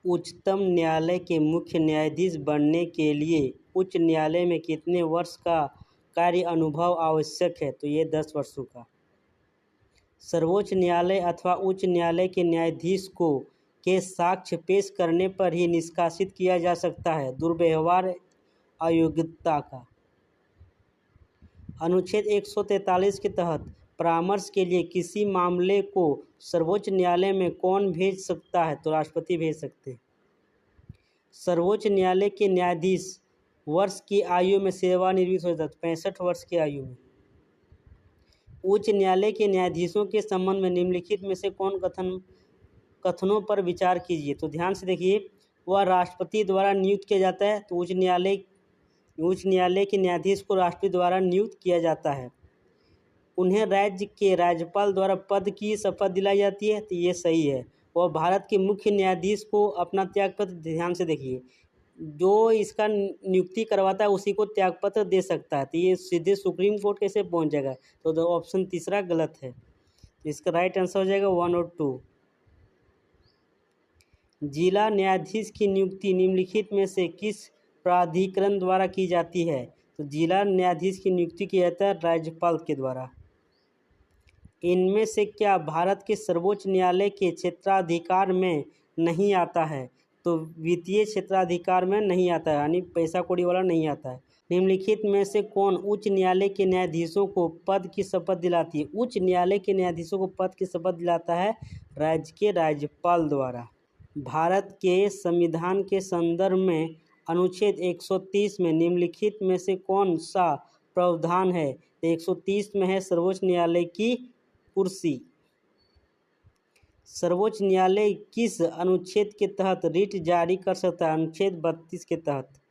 उच्चतम न्यायालय के मुख्य न्यायाधीश बनने के लिए उच्च न्यायालय में कितने वर्ष का कार्य अनुभव आवश्यक है? तो ये 10 वर्षों का। सर्वोच्च न्यायालय अथवा उच्च न्यायालय के न्यायाधीश को के साक्ष्य पेश करने पर ही निष्कासित किया जा सकता है दुर्व्यवहार अयोग्यता का। अनुच्छेद 143 के तहत परामर्श के लिए किसी मामले को सर्वोच्च न्यायालय में कौन भेज सकता है? तो राष्ट्रपति भेज सकते हैं। सर्वोच्च न्यायालय के न्यायाधीश वर्ष की आयु में सेवानिवृत्त हो जाते 65 वर्ष की आयु में। उच्च न्यायालय के न्यायाधीशों के संबंध में निम्नलिखित में से कौन कथनों पर विचार कीजिए? तो ध्यान से देखिए, वह राष्ट्रपति द्वारा नियुक्त किया जाता है। तो उच्च न्यायालय के न्यायाधीश को राष्ट्रपति द्वारा नियुक्त किया जाता है। उन्हें राज्य के राज्यपाल द्वारा पद की शपथ दिलाई जाती है। तो ये सही है। वह भारत के मुख्य न्यायाधीश को अपना त्यागपत्र, ध्यान से देखिए, जो इसका नियुक्ति करवाता है उसी को त्यागपत्र दे सकता है। तो ये सीधे सुप्रीम कोर्ट कैसे पहुंच जाएगा? तो ऑप्शन तीसरा गलत है। इसका राइट आंसर हो जाएगा 1 और 2। जिला न्यायाधीश की नियुक्ति निम्नलिखित में से किस प्राधिकरण द्वारा की जाती है? तो जिला न्यायाधीश की नियुक्ति की जाता है राज्यपाल के द्वारा। इनमें से क्या भारत के सर्वोच्च न्यायालय के क्षेत्राधिकार में नहीं आता है? तो वित्तीय क्षेत्राधिकार में नहीं आता है, यानी पैसा कौड़ी वाला नहीं आता है। निम्नलिखित में से कौन उच्च न्यायालय के न्यायाधीशों को पद की शपथ दिलाती है? उच्च न्यायालय के न्यायाधीशों को पद की शपथ दिलाता है राज्य के राज्यपाल द्वारा। भारत के संविधान के संदर्भ में अनुच्छेद 130 में निम्नलिखित में से कौन सा प्रावधान है? तो 130 में है सर्वोच्च न्यायालय की कुर्सी। सर्वोच्च न्यायालय किस अनुच्छेद के तहत रिट जारी कर सकता है? अनुच्छेद 32 के तहत।